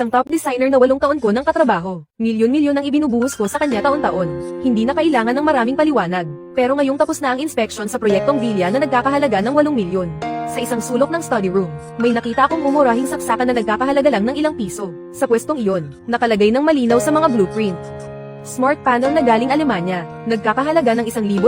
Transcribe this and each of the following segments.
Isang top designer na 8 taon ko ng katrabaho. Milyon-milyon ang ibinubuhos ko sa kanya taon-taon. Hindi na kailangan ng maraming paliwanag. Pero ngayong tapos na ang inspection sa proyektong Villa na nagkakahalaga ng 8 milyon. Sa isang sulok ng study room, may nakita akong mumurahing saksakan na nagkakahalaga lang ng ilang piso. Sa pwestong iyon, nakalagay ng malinaw sa mga blueprint. Smart panel na galing Alemanya, nagkakahalaga ng 1,280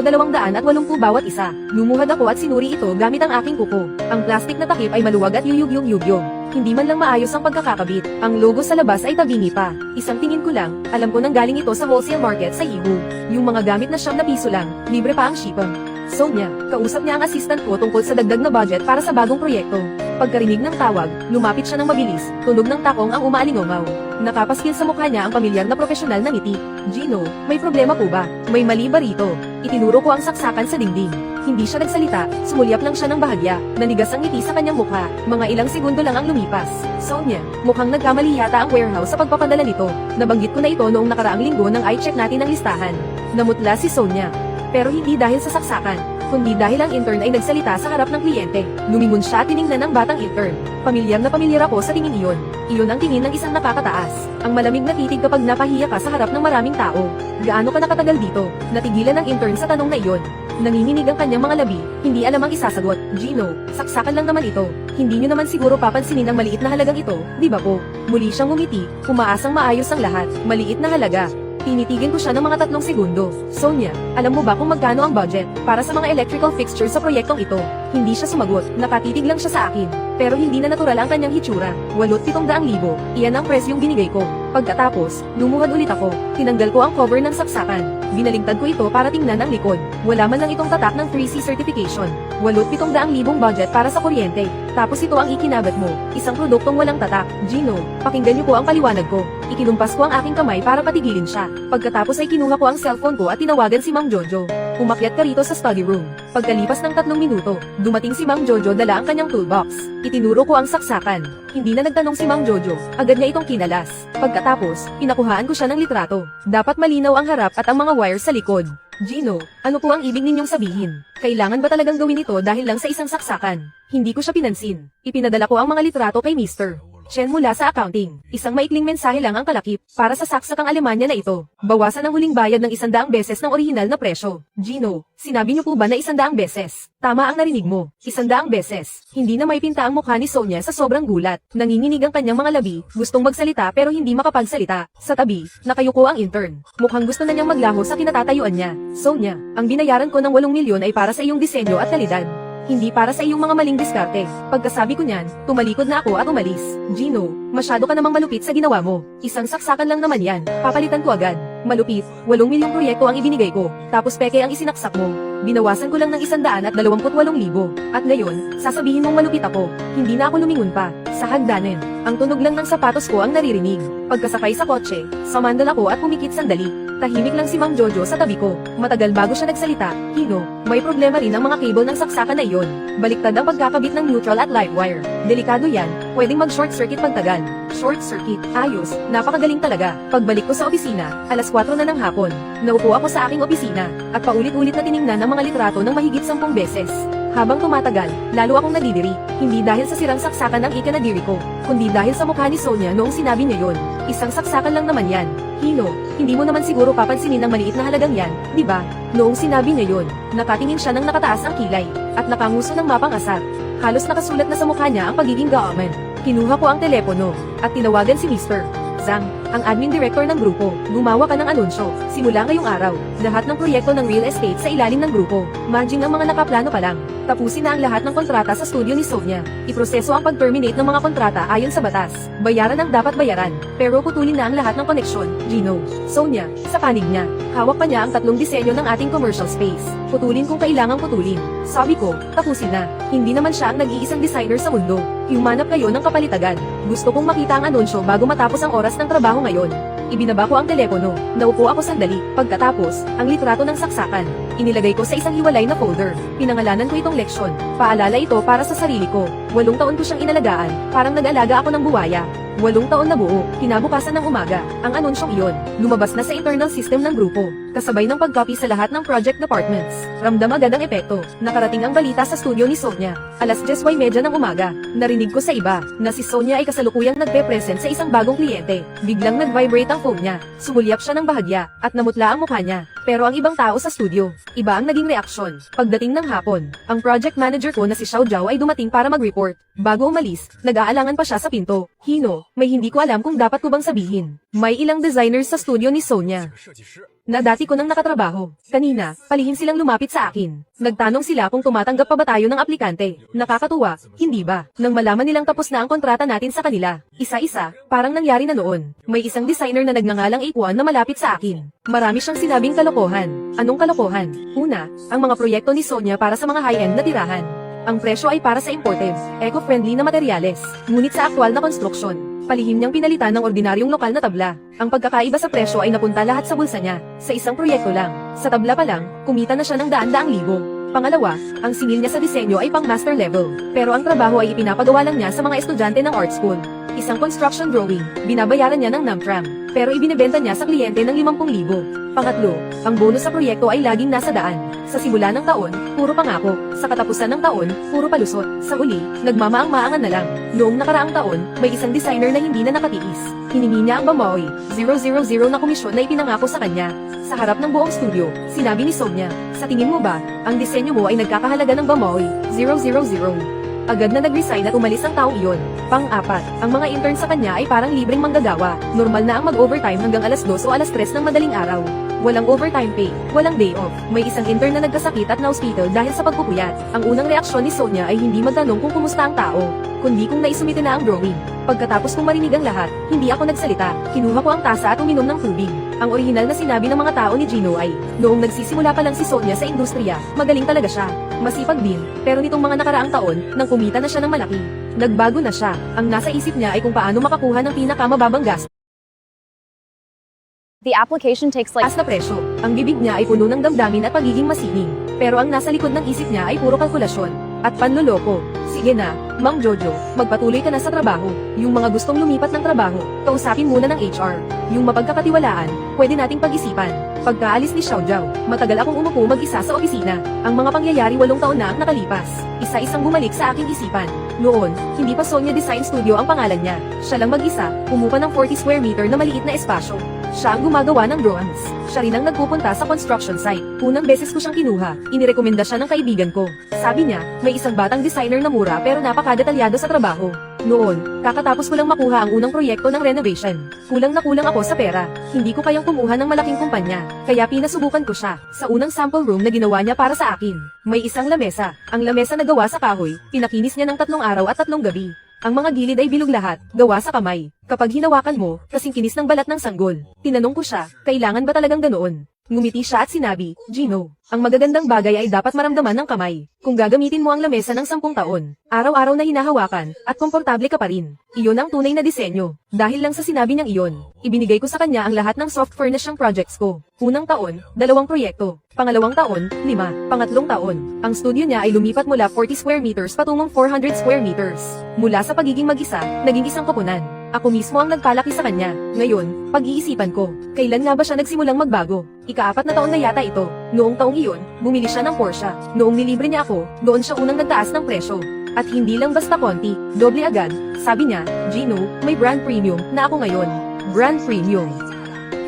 bawat isa. Lumuhad ako at sinuri ito gamit ang aking kuko. Ang plastic na takip ay maluwag at yuyug-yug-yug. Hindi man lang maayos ang pagkakakabit. Ang logo sa labas ay tabingi pa. Isang tingin ko lang, alam ko nang galing ito sa wholesale market sa Ibu. Yung mga gamit na ₱9 lang, libre pa ang shipping. Sonia, kausap niya ang assistant ko tungkol sa dagdag na budget para sa bagong proyekto. Pagkarinig ng tawag, lumapit siya ng mabilis, tunog ng takong ang umaalingaw. Nakapaskil sa mukha niya ang pamilyar na profesional na ngiti. Gino, may problema po ba? May mali ba rito? Itinuro ko ang saksakan sa dingding. Hindi siya nagsalita, sumulyap lang siya ng bahagya, nanigas ang ngiti sa kanyang mukha. Mga ilang segundo lang ang lumipas. Sonia, mukhang nagkamali yata ang warehouse sa pagpapadala nito. Nabanggit ko na ito noong nakaraang linggo nang i-check natin ang listahan. Namutla si Sonia. Pero hindi dahil sa saksakan, kundi dahil ang intern ay nagsalita sa harap ng kliyente. Lumingon siya at tiningnan ng batang intern. Pamilyar na pamilyar ako sa tingin iyon. Iyon ang tingin ng isang nakakataas. Ang malamig na titig kapag napahiya ka sa harap ng maraming tao. Gaano ka nakatagal dito? Natigilan ng intern sa tanong na iyon. Nanginginig ang kanyang mga labi, hindi alam ang isasagot. Gino, saksakan lang naman ito. Hindi nyo naman siguro papansinin ang maliit na halagang ito, di ba po? Muli siyang ngumiti, umaasang maayos ang lahat. Maliit na halaga. Tinitigil ko siya ng mga 3 segundo. Sonia, alam mo ba kung magkano ang budget para sa mga electrical fixtures sa proyektong ito? Hindi siya sumagot, nakatitig lang siya sa akin. Pero hindi na natural ang kanyang hitsura. 8,700,000, iyan ang presyong binigay ko. Pagkatapos, lumuhad ulit ako. Tinanggal ko ang cover ng saksakan. Binaligtad ko ito para tingnan ang likod. Wala man lang itong tatak ng 3C certification. 8,700,000 budget para sa kuryente. Tapos ito ang ikinabat mo, isang produktong walang tatak. Gino, pakinggan niyo po ang paliwanag ko. Ikinumpas ko ang aking kamay para patigilin siya. Pagkatapos ay kinuha ko ang cellphone ko at tinawagan si Ma'am Jojo. Umakyat ka rito sa study room. Pagkalipas ng 3 minuto, dumating si Ma'am Jojo dala ang kanyang toolbox. Itinuro ko ang saksakan. Hindi na nagtanong si Ma'am Jojo, agad niya itong kinalas. Pagkatapos, pinakuhaan ko siya ng litrato. Dapat malinaw ang harap at ang mga wires sa likod. Gino, ano po ang ibig ninyong sabihin? Kailangan ba talagang gawin ito dahil lang sa isang saksakan? Hindi ko siya pinansin. Ipinadala ko ang mga litrato kay Mr. Chen mula sa accounting. Isang maikling mensahe lang ang kalakip para sa saksakang Alemanya na ito. Bawasan ang huling bayad ng 100 beses ng orihinal na presyo. Gino, sinabi niyo po ba na 100 beses? Tama ang narinig mo. 100 beses. Hindi na maipinta ang mukha ni Sonia sa sobrang gulat. Nanginginig ang kanyang mga labi, gustong magsalita pero hindi makapagsalita. Sa tabi, nakayuko ang intern. Mukhang gusto na niyang maglaho sa kinatatayuan niya. Sonia, ang binayaran ko ng 8 milyon ay para sa iyong disenyo at kalidad. Hindi para sa iyong mga maling diskarte. Pagkasabi ko niyan, tumalikod na ako at umalis. Gino, masyado ka namang malupit sa ginawa mo. Isang saksakan lang naman yan. Papalitan ko agad. Malupit, 8 milyong proyekto ang ibinigay ko. Tapos peke ang isinaksak mo. Binawasan ko lang ng 128,000. At ngayon, sasabihin mong malupit ako. Hindi na ako lumingon pa. Sa hagdanan, ang tunog lang ng sapatos ko ang naririnig. Pagkasakay sa kotse, sumandal ako at pumikit sandali. Tahimik lang si Ma'am Jojo sa tabi ko. Matagal bago siya nagsalita. Gino, may problema rin ang mga cable ng saksakan na iyon. Baliktad ang pagkakabit ng neutral at live wire. Delikado yan, pwedeng mag-short circuit pagtagal. Short circuit, ayos, napakagaling talaga. Pagbalik ko sa opisina, 4:00 na ng hapon. Naupo ako sa aking opisina, at paulit-ulit na tiningnan ang mga litrato ng mahigit 10 beses. Habang tumatagal, lalo akong nadidiri. Hindi dahil sa sirang saksakan ang ikanadiri ko, kundi dahil sa mukha ni Sonia noong sinabi niya yon. Isang saksakan lang naman yan. Hino, hindi mo naman siguro papansinin ang maliit na halagang yan, di ba? Noong sinabi niya yon, nakatingin siya ng nakataas ang kilay, at nakanguso ng mapang-asar. Halos nakasulat na sa mukha niya ang pagiging gaaman. Kinuha ko ang telepono, at tinawagan si Mr. Zhang, ang admin director ng grupo. Gumawa ka ng anunsyo. Simula ngayong araw, lahat ng proyekto ng real estate sa ilalim ng grupo. Managing ang mga nakaplano pa lang. Tapusin na ang lahat ng kontrata sa studio ni Sonia. Iproseso ang pag-terminate ng mga kontrata ayon sa batas. Bayaran ang dapat bayaran. Pero putulin na ang lahat ng koneksyon. Gino, Sonia, sa panig niya. Hawak pa niya ang 3 disenyo ng ating commercial space. Putulin kung kailangang putulin. Sabi ko, tapusin na. Hindi naman siya ang nag-iisang designer sa mundo. Humanap kayo ng kapalit agad. Gusto kong makita ang anunsyo bago matapos ang oras ng trabaho ngayon. Ibinaba ko ang telepono. Naupo ako sandali. Pagkatapos, ang litrato ng saksakan. Inilagay ko sa isang hiwalay na folder. Pinangalanan ko itong leksyon. Paalala ito para sa sarili ko. 8 taon ko siyang inalagaan, parang nag-alaga ako ng buwaya. 8 taon na buo, kinabukasan ng umaga, ang anonsyong iyon, lumabas na sa internal system ng grupo, kasabay ng pag-copy sa lahat ng project departments. Ramdam agad ang epekto, nakarating ang balita sa studio ni Sonia. Alas 10:30 ng umaga, narinig ko sa iba, na si Sonia ay kasalukuyang nagpe-present sa isang bagong kliyente. Biglang nag-vibrate ang phone niya, sumulyap siya ng bahagya, at namutla ang mukha niya. Pero ang ibang tao sa studio, iba ang naging reaksyon. Pagdating ng hapon, ang project manager ko na si Xiao Zhao ay dumating para mag-report. Bago umalis, nag-aalangan pa siya sa pinto. Hino, may hindi ko alam kung dapat ko bang sabihin. May ilang designers sa studio ni Sonia na dati ko nang nakatrabaho. Kanina, palihim silang lumapit sa akin. Nagtanong sila kung tumatanggap pa ba tayo ng aplikante. Nakakatuwa, hindi ba? Nang malaman nilang tapos na ang kontrata natin sa kanila, isa-isa, parang nangyari na noon. May isang designer na nagngangalang Aquan na malapit sa akin. Marami siyang sinabing kalokohan. Anong kalokohan? Una, ang mga proyekto ni Sonia para sa mga high-end na tirahan. Ang presyo ay para sa imported, eco-friendly na materyales, ngunit sa aktwal na konstruksyon. Palihim niyang pinalitan ng ordinaryong lokal na tabla. Ang pagkakaiba sa presyo ay napunta lahat sa bulsa niya, sa isang proyekto lang. Sa tabla pa lang, kumita na siya ng daan-daang libo. Pangalawa, ang singil niya sa disenyo ay pang master level, pero ang trabaho ay ipinapagawa lang niya sa mga estudyante ng art school. Isang construction drawing, binabayaran niya ng NAMTRAM, pero ibinebenta niya sa kliyente ng 50,000. Pangatlo, ang bonus sa proyekto ay laging nasa daan. Sa simula ng taon, puro pangako. Sa katapusan ng taon, puro palusot. Sa uli, nagmamaang-maangan na lang. Noong nakaraang taon, may isang designer na hindi na nakatiis. Hiningi niya ang Bamoy 000 na komisyon na ipinangako sa kanya. Sa harap ng buong studio, sinabi ni Sonia, sa tingin mo ba, ang disenyo mo ay nagkakahalaga ng Bamoy 000? Agad na nag-resign at umalis ang taong iyon. Pang-apat, ang mga intern sa kanya ay parang libreng manggagawa. Normal na ang mag-overtime hanggang alas 2 o alas 3 ng madaling araw. Walang overtime pay, walang day off. May isang intern na nagkasakit at na-hospital dahil sa pagpupuyat. Ang unang reaksyon ni Sonia ay hindi magtanong kung kumusta ang tao, kundi kung naisumite na ang drawing. Pagkatapos kong marinig ang lahat, hindi ako nagsalita. Kinuha ko ang tasa at uminom ng tubig. Ang orihinal na sinabi ng mga tao ni Gino ay, noong nagsisimula pa lang si Sonia sa industriya, magaling talaga siya. Masipag din, pero nitong mga nakaraang taon, nang kumita na siya ng malaki, nagbago na siya. Ang nasa isip niya ay kung paano makakuha ng pinakamababang gas. The application takes like Taas na presyo. Ang bibig niya ay puno ng damdamin at pagiging masining. Pero ang nasa likod ng isip niya ay puro kalkulasyon at panloloko. Sige na, Mang Jojo, magpatuloy ka na sa trabaho. Yung mga gustong lumipat ng trabaho, kausapin muna ng HR. Yung mapagkakatiwalaan, pwede nating pag-isipan. Pagkaalis ni Xiao Zhao, matagal akong umupo mag-isa sa opisina. Ang mga pangyayari 8 taon na ang nakalipas. Isa-isang bumalik sa aking isipan. Noon, hindi pa Sonia Design Studio ang pangalan niya. Siya lang mag-isa, umupa ng 40 square meter na maliit na espasyo. Siya ang gumagawa ng drawings. Siya rin ang nagpupunta sa construction site. Unang beses ko siyang kinuha, inirekomenda siya ng kaibigan ko. Sabi niya, may isang batang designer na mura pero napakadetalyado sa trabaho. Noon, kakatapos ko lang makuha ang unang proyekto ng renovation. Kulang na kulang ako sa pera. Hindi ko kayang kumuha ng malaking kumpanya. Kaya pinasubukan ko siya. Sa unang sample room na ginawa niya para sa akin, may isang lamesa. Ang lamesa na gawa sa kahoy, pinakinis niya ng 3 araw at 3 gabi. Ang mga gilid ay bilog lahat, gawa sa kamay. Kapag hinawakan mo, kasing kinis ng balat ng sanggol. Tinanong ko siya, kailangan ba talagang ganoon? Ngumiti siya at sinabi, Gino, ang magagandang bagay ay dapat maramdaman ng kamay. Kung gagamitin mo ang lamesa ng 10 taon, araw-araw na hinahawakan, at komportable ka pa rin. Iyon ang tunay na disenyo. Dahil lang sa sinabi niyang iyon, ibinigay ko sa kanya ang lahat ng soft furnishing projects ko. Unang taon, 2 proyekto. Pangalawang taon, 5. Pangatlong taon, ang studio niya ay lumipat mula 40 square meters patungong 400 square meters. Mula sa pagiging mag-isa, naging isang koponan. Ako mismo ang nagpalaki sa kanya. Ngayon, pag-iisipan ko, kailan nga ba siya nagsimulang magbago? Ika-4 na taon na yata ito. Noong taong iyon, bumili siya ng Porsche. Noong nilibre niya ako, doon siya unang nagtaas ng presyo. At hindi lang basta konti, doble agad. Sabi niya, Gino, may brand premium na ako ngayon. Brand premium.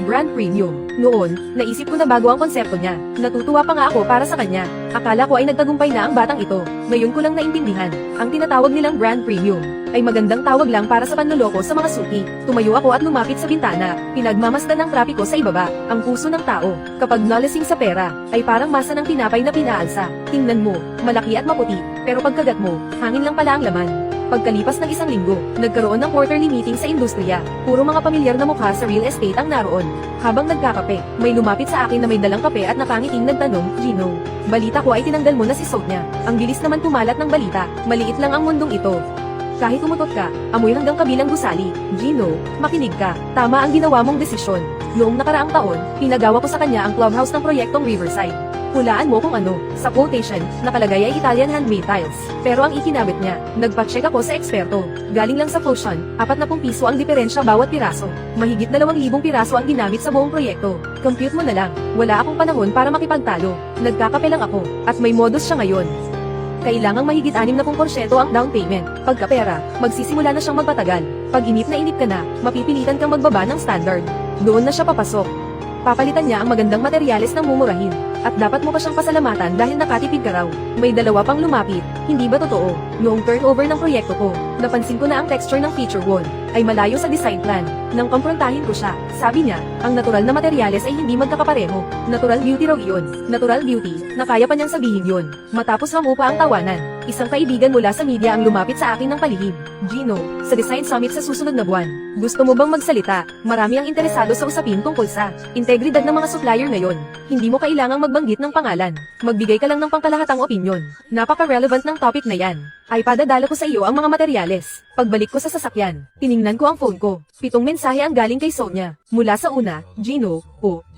Brand premium. Noon, naisip ko na bago ang konsepto niya. Natutuwa pa nga ako para sa kanya. Akala ko ay nagtagumpay na ang batang ito. Ngayon ko lang naintindihan. Ang tinatawag nilang brand premium ay magandang tawag lang para sa panloloko sa mga suki. Tumayo ako at lumapit sa bintana. Pinagmamasdan ng trapiko sa ibaba, ang puso ng tao. Kapag nalasing sa pera, ay parang masa ng tinapay na pinaalsa. Tingnan mo, malaki at maputi, pero pagkagat mo, hangin lang pala ang laman. Pagkalipas ng 1 linggo, nagkaroon ng quarterly meeting sa industriya. Puro mga pamilyar na mukha sa real estate ang naroon. Habang nagkakape, may lumapit sa akin na may dalang kape at nakangiting nagtanong, Gino, balita ko ay tinanggal mo na si Sonia. Ang bilis naman pumalat ng balita, maliit lang ang mundong ito. Kahit umutot ka, amoy hanggang kabilang gusali. Gino, makinig ka, tama ang ginawa mong desisyon. Noong nakaraang taon, pinagawa ko sa kanya ang clubhouse ng proyektong Riverside. Hulaan mo kung ano. Sa quotation, nakalagay ay Italian handmade tiles. Pero ang ikinabit niya, nagpa-check ako sa eksperto. Galing lang sa Fusion, 40 piso ang diferensya bawat piraso. Mahigit 2,000 piraso ang ginamit sa buong proyekto. Compute mo na lang. Wala akong panahon para makipagtalo. Nagkakape lang ako, at may modus siya ngayon. Kailangang mahigit 60% ang down payment. Pagkapera, magsisimula na siyang magpatagal. Pag inip na inip ka na, mapipilitan kang magbaba ng standard. Doon na siya papasok. Papalitan niya ang magandang materyales ng mumurahin. At dapat mo pa siyang pasalamatan dahil nakatipid ka raw. May dalawa pang lumapit. Hindi ba totoo? Noong turnover ng proyekto ko, napansin ko na ang texture ng feature wall ay malayo sa design plan. Nang kumprontahin ko siya, sabi niya, ang natural na materyales ay hindi magkakapareho. Natural beauty raw iyon. Natural beauty, na kaya pa niyang sabihin yon. Matapos hamupa ang tawanan, isang kaibigan mula sa media ang lumapit sa akin ng palihim. Gino, sa Design Summit sa susunod na buwan, gusto mo bang magsalita? Marami ang interesado sa usapin tungkol sa integridad ng mga supplier ngayon. Hindi mo kailangang magbanggit ng pangalan. Magbigay ka lang ng pangkalahatang opinyon. Napaka-relevant ng topic na yan. Ay padadala ko sa iyo ang mga materyales. Pagbalik ko sa sasakyan, tiningnan ko ang phone ko. 7 mensahe ang galing kay Sonia. Mula sa una, Gino,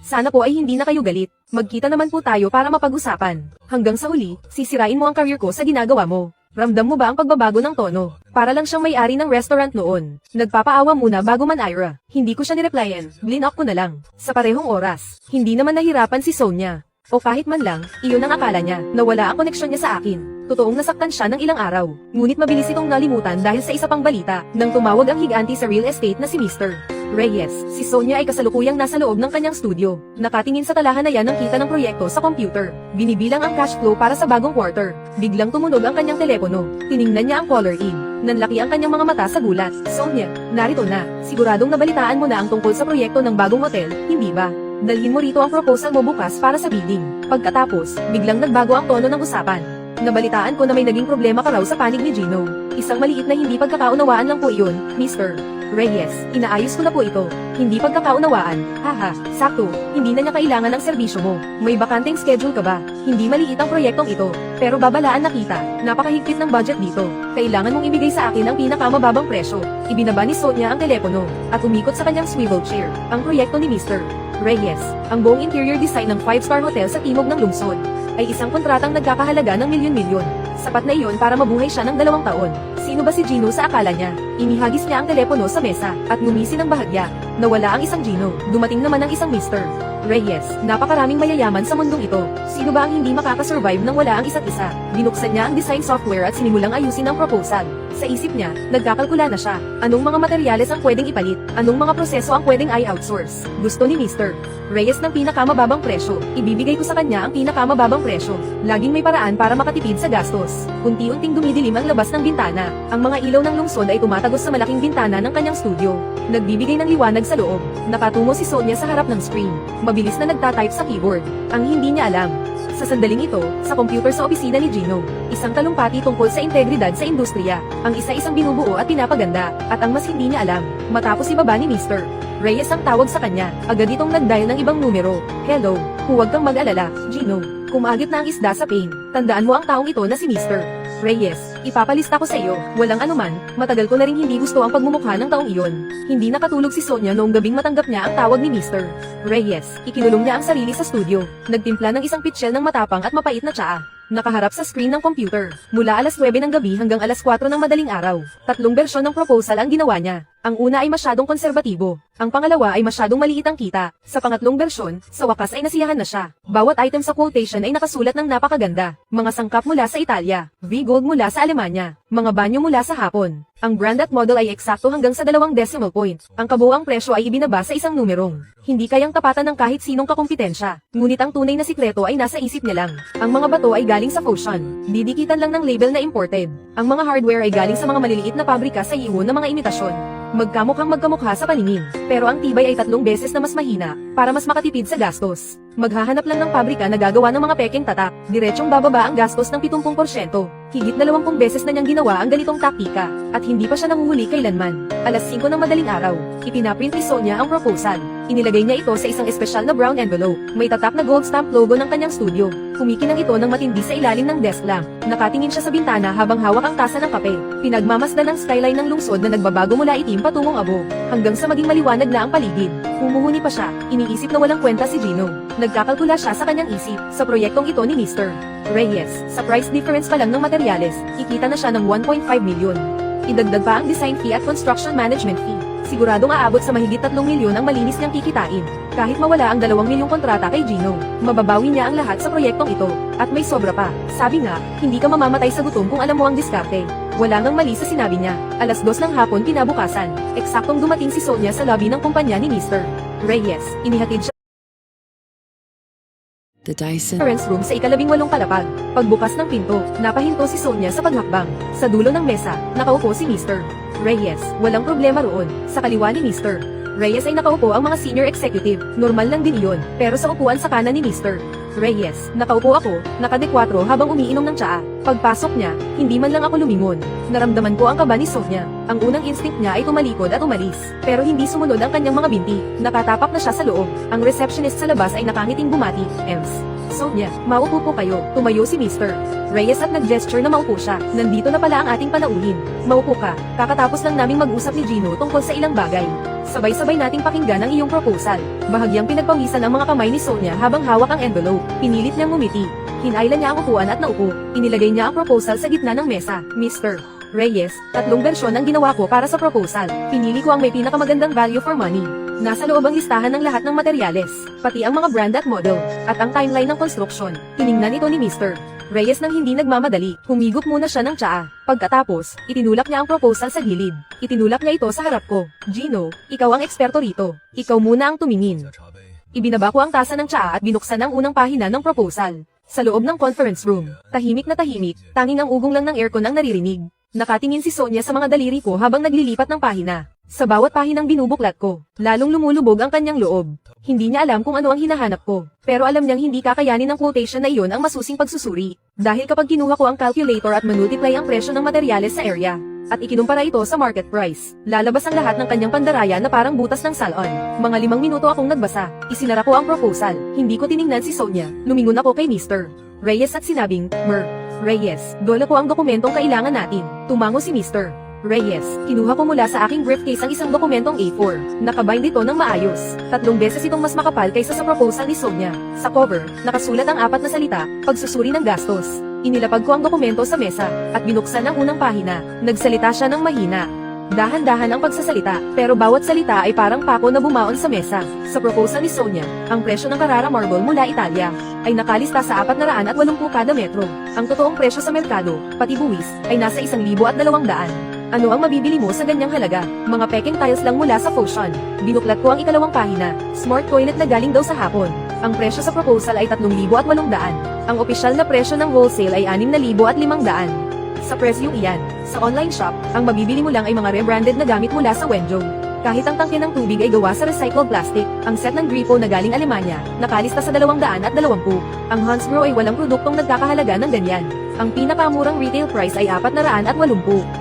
sana po ay hindi na kayo galit. Magkita naman po tayo para mapag-usapan. Hanggang sa huli, sisirain mo ang career ko sa ginagawa mo. Ramdam mo ba ang pagbabago ng tono? Para lang siyang may-ari ng restaurant noon. Nagpapaawa muna bago man Ira. Hindi ko siya nireplyan, blinock ko na lang. Sa parehong oras, hindi naman nahirapan si Sonia. O kahit man lang, iyon ang akala niya, nawala ang koneksyon niya sa akin. Totoong nasaktan siya ng ilang araw. Ngunit mabilis itong nalimutan dahil sa isa pang balita, nang tumawag ang higanti sa real estate na si Mr. Reyes. Si Sonia ay kasalukuyang nasa loob ng kanyang studio. Nakatingin sa talahanayan ng kita ng proyekto sa computer. Binibilang ang cash flow para sa bagong quarter. Biglang tumunog ang kanyang telepono. Tiningnan niya ang caller ID. Nanlaki ang kanyang mga mata sa gulat. Sonia, narito na. Siguradong nabalitaan mo na ang tungkol sa proyekto ng bagong hotel, hindi ba? Dalhin mo rito ang proposal mo bukas para sa bidding. Pagkatapos, biglang nagbago ang tono ng usapan. Nabalitaan ko na may naging problema ka raw sa panig ni Gino. Isang maliit na hindi pagkakaunawaan lang po iyon, Mr. Reyes. Inaayos ko na po ito. Hindi pagkakaunawaan. Haha, sakto. Hindi na niya kailangan ng serbisyo mo. May bakanteng schedule ka ba? Hindi maliit ang proyektong ito. Pero babalaan na kita. Napakahigpit ng budget dito. Kailangan mong ibigay sa akin ang pinakamababang presyo. Ibinaba ni Sonia ang telepono at umikot sa kanyang swivel chair. Ang proyekto ni Mr. Reyes, ang buong interior design ng 5-star hotel sa timog ng lungsod, ay isang kontratang nagkakahalaga ng milyon-milyon. Sapat na iyon para mabuhay siya ng 2 taon. Sino ba si Gino sa akala niya? Inihagis niya ang telepono sa mesa, at ngumisi ng bahagya. Nawala ang isang Gino, dumating naman ang isang Mr. Reyes. Napakaraming mayayaman sa mundong ito. Sino ba ang hindi makakasurvive nang wala ang isa't isa? Binuksan niya ang design software at sinimulang ayusin ang proposal. Sa isip niya, nagkakalkula na siya. Anong mga materyales ang pwedeng ipalit? Anong mga proseso ang pwedeng i-outsource? Gusto ni Mr. Reyes ng pinakamababang presyo. Ibibigay ko sa kanya ang pinakamababang presyo. Laging may paraan para makatipid sa gastos. Unti-unting dumidilim ang labas ng bintana. Ang mga ilaw ng lungsod ay tumatagos sa malaking bintana ng kanyang studio. Nagbibigay ng liwanag sa loob. Nakatungo si Sonia sa harap ng screen. Mabilis na nagtatype sa keyboard. Ang hindi niya alam, sa sandaling ito, sa computer sa opisina ni Gino, isang talumpati tungkol sa integridad sa industriya, ang isa-isang binubuo at pinapaganda, at ang mas hindi niya alam, matapos ibaba ni Mr. Reyes ang tawag sa kanya, agad itong nag-dial ng ibang numero. Hello, huwag kang mag-alala, Gino. Kumagit na ang isda sa pain. Tandaan mo ang taong ito na si Mr. Reyes, ipapalista ko sa iyo, walang anuman, matagal ko na rin hindi gusto ang pagmumukha ng taong iyon. Hindi nakatulog si Sonia noong gabing matanggap niya ang tawag ni Mr. Reyes. Ikinulong niya ang sarili sa studio, nagtimpla ng isang pitsyel ng matapang at mapait na tsaa. Nakaharap sa screen ng computer, mula alas 9 ng gabi hanggang alas 4 ng madaling araw. 3 bersyon ng proposal ang ginawa niya. Ang una ay masyadong konserbatibo. Ang pangalawa ay masyadong maliit ang kita. Sa pangatlong bersyon, sa wakas ay nasiyahan na siya. Bawat item sa quotation ay nakasulat ng napakaganda. Mga sangkap mula sa Italia, V-Gold mula sa Alemanya, mga banyo mula sa Hapon. Ang brand at model ay eksakto hanggang sa 2 decimal point. Ang kabuuang presyo ay ibinaba sa isang numerong. Hindi kayang tapatan ng kahit sinong kakumpetensya. Ngunit ang tunay na sikreto ay nasa isip niya lang. Ang mga bato ay galing sa Fusion. Didikitan lang ng label na imported. Ang mga hardware ay galing sa mga maliliit na pabrika sa iyon ng mga imitasyon. Magkamukhang magkamukha sa paningin, pero ang tibay ay 3 beses na mas mahina, para mas makatipid sa gastos. Maghahanap lang ng pabrika na gagawa ng mga pekeng tatak, diretsyong bababa ang gastos ng 70%. Higit 20 beses na niyang ginawa ang ganitong taktika, at hindi pa siya nanguhuli kailanman. Alas 5 ng madaling araw, ipinaprint ni Sonia ang proposal. Inilagay niya ito sa isang espesyal na brown envelope, may tatak na gold stamp logo ng kanyang studio. Kumikinang ito ng matindi sa ilalim ng desk lamp. Nakatingin siya sa bintana habang hawak ang tasa ng kape. Pinagmamasdan ng skyline ng lungsod na nagbabago mula itim patungong abo, hanggang sa maging maliwanag na ang paligid. Humuhuni pa siya, iniisip na walang kwenta si Gino. Nagkakalkula siya sa kanyang isip, sa proyektong ito ni Mr. Reyes. Sa price difference pa lang ng materyales, kikita na siya ng 1.5 milyon. Idagdag pa ang design fee at construction management fee. Siguradong aabot sa mahigit 3 milyon ang malinis niyang kikitain. Kahit mawala ang 2 milyong kontrata kay Gino, mababawi niya ang lahat sa proyektong ito. At may sobra pa. Sabi nga, hindi ka mamamatay sa gutom kung alam mo ang diskarte. Wala ngang mali sa sinabi niya. 2:00 ng hapon kinabukasan. Eksaktong dumating si Sonia sa lobby ng kumpanya ni Mr. Reyes. Inihatid siya The Dyson. conference room sa ika-18 palapag. Pagbukas ng pinto, napahinto si Sonia sa paghakbang. Sa dulo ng mesa, nakaupo si Mr. Reyes. Walang problema roon. Sa kaliwa ni Mr. Reyes ay nakaupo ang mga senior executive. Normal lang din iyon. Pero sa upuan sa kanan ni Mr. Reyes, nakaupo ako, nakadekwatro habang umiinom ng tsaa. Pagpasok niya, hindi man lang ako lumingon. Naramdaman ko ang kaba ni Sonia. Ang unang instinct niya ay tumalikod at umalis. Pero hindi sumunod ang kanyang mga binti. Nakatapak na siya sa loob. Ang receptionist sa labas ay nakangiting bumati. Ems. Sonia, maupo po kayo. Tumayo si Mr. Reyes at nag-gesture na maupo siya. Nandito na pala ang ating panauhin. Maupo ka. Kakatapos lang naming mag-usap ni Gino tungkol sa ilang bagay. Sabay-sabay nating pakinggan ang iyong proposal. Bahagyang pinagpawisan ang mga kamay ni Sonia habang hawak ang envelope. Pinilit niyang ngumiti. Hinailan niya ang upuan at naupo. Inilagay niya ang proposal sa gitna ng mesa. Mr. Reyes, 3 bersyon ang ginawa ko para sa proposal. Pinili ko ang may pinakamagandang value for money. Nasa loob ang listahan ng lahat ng materyales, pati ang mga brand at model, at ang timeline ng construction. Tiningnan ito ni Mr. Reyes nang hindi nagmamadali. Humigop muna siya ng tsaa. Pagkatapos, itinulak niya ang proposal sa gilid. Itinulak niya ito sa harap ko. Gino, ikaw ang eksperto rito. Ikaw muna ang tumingin. Ibinaba ko ang tasa ng tsaa at binuksan ang unang pahina ng proposal. Sa loob ng conference room, tahimik na tahimik, tanging ang ugong lang ng aircon ang naririnig. Nakatingin si Sonia sa mga daliri ko habang naglilipat ng pahina. Sa bawat pahinang binubuklat ko, lalong lumulubog ang kanyang loob. Hindi niya alam kung ano ang hinahanap ko, pero alam niyang hindi kakayanin ng quotation na iyon ang masusing pagsusuri. Dahil kapag kinuha ko ang calculator at manultiply ang presyo ng materyales sa area, at ikinumpara ito sa market price, lalabas ang lahat ng kanyang pandaraya na parang butas ng salon. Mga 5 minuto akong nagbasa, isinara ko ang proposal. Hindi ko tiningnan si Sonia, lumingon ako kay Mr. Reyes at sinabing, Reyes, dole ko ang dokumentong kailangan natin. Tumango si Mr. Reyes, kinuha ko mula sa aking briefcase ang isang dokumentong A4. Nakabind ito ng maayos. 3 beses itong mas makapal kaysa sa proposal ni Sonia. Sa cover, nakasulat ang 4 na salita, pagsusuri ng gastos. Inilapag ko ang dokumento sa mesa, at binuksan ang unang pahina. Nagsalita siya ng mahina. Dahan-dahan ang pagsasalita, pero bawat salita ay parang pako na bumaon sa mesa. Sa proposal ni Sonia, ang presyo ng Carrara Marble mula Italia ay nakalista sa 480 kada metro. Ang totoong presyo sa merkado, pati buwis, ay nasa 1,200. Ano ang mabibili mo sa ganyang halaga? Mga peking tiles lang mula sa Foshan. Binuklat ko ang ikalawang pahina. Smart toilet na galing daw sa Hapon. Ang presyo sa proposal ay 3,800. Ang opisyal na presyo ng wholesale ay 6,500. Sa presyong iyan, sa online shop, ang mabibili mo lang ay mga rebranded na gamit mula sa Wenzhou. Kahit ang tangke ng tubig ay gawa sa recycled plastic, ang set ng gripo na galing Alemanya, nakalista sa 220. Ang Hansgrohe ay walang produktong nagkakahalaga ng ganyan. Ang pinakamurang retail price ay 480.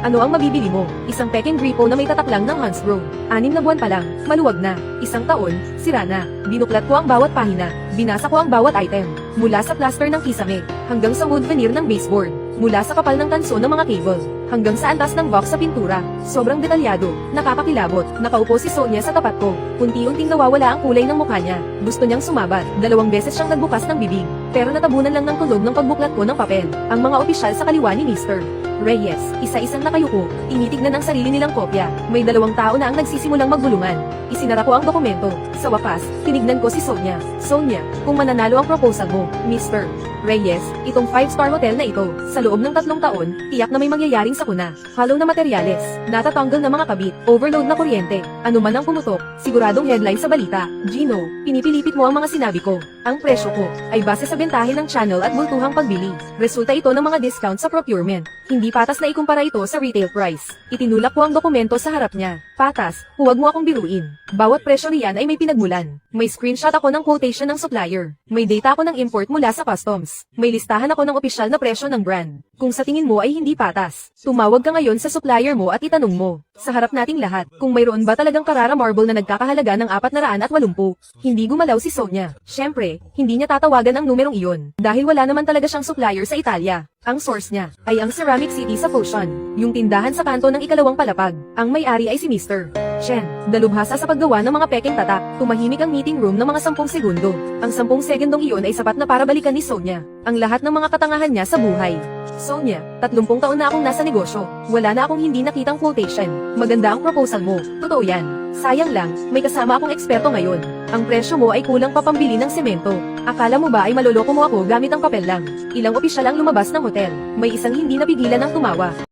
Ano ang mabibili mo? Isang peking gripo na may tatak lang ng Hansgrohe. 6 na buwan pa lang, maluwag na. 1 taon, sira na. Binuklat ko ang bawat pahina. Binasa ko ang bawat item. Mula sa plaster ng kisame, hanggang sa wood veneer ng baseboard. Mula sa kapal ng tanso ng mga cable, hanggang sa antas ng box sa pintura. Sobrang detalyado, nakakakilabot. Nakaupo si Sonia sa tapat ko. Unti-unting nawawala ang kulay ng mukha niya. Gusto niyang sumabat. 2 beses siyang nagbukas ng bibig. Pero natabunan lang ng tunog ng pagbuklat ko ng papel. Ang mga opisyal sa kaliwa ni Mr. Reyes, isa-isang nakayuko, tinitignan ang sarili nilang kopya. May 2 tao na ang nagsisimulang magbulungan. Isinara ko ang dokumento. Sa wakas, tinignan ko si Sonia. Sonia, kung mananalo ang proposal mo, Mr. Reyes, itong 5-star hotel na ito, sa loob ng 3 taon, tiyak na may mangyayaring sakuna. Hollow na materyales, natatanggal na mga kabit, overload na kuryente, ano man ang pumutok, siguradong headline sa balita. Gino, pinipilipit mo ang mga sinabi ko. Ang presyo ko ay base sa bentahe ng channel at bultuhang pagbili. Resulta ito ng mga discount sa procurement. Hindi patas na ikumpara ito sa retail price. Itinulak ko ang dokumento sa harap niya. Patas, huwag mo akong biruin. Bawat presyo riyan ay may pinagmulan. May screenshot ako ng quotation ng supplier. May data ako ng import mula sa customs. May listahan ako ng opisyal na presyo ng brand. Kung sa tingin mo ay hindi patas, tumawag ka ngayon sa supplier mo at itanong mo. Sa harap nating lahat, kung mayroon ba talagang Carrara Marble na nagkakahalaga ng 480, hindi gumalaw si Sonia. Syempre, hindi niya tatawagan ang numerong iyon, dahil wala naman talaga siyang supplier sa Italia. Ang source niya ay ang Ceramic City sa Foshan, yung tindahan sa kanto ng ikalawang palapag. Ang may-ari ay si Mr. Chen. Dalubhasa sa paggawa ng mga peking tatak, tumahimik ang meeting room ng mga 10 segundo. Ang 10 segundong iyon ay sapat na para balikan ni Sonia ang lahat ng mga katangahan niya sa buhay. Sonia, 30 taon na akong nasa negosyo. Wala na akong hindi nakitang quotation. Maganda ang proposal mo. Totoo yan. Sayang lang, may kasama akong eksperto ngayon. Ang presyo mo ay kulang pa pambili ng semento. Akala mo ba ay maloloko mo ako gamit ang papel lang? Ilang opisyal ang lumabas ng hotel. May isang hindi napigilan ang tumawa.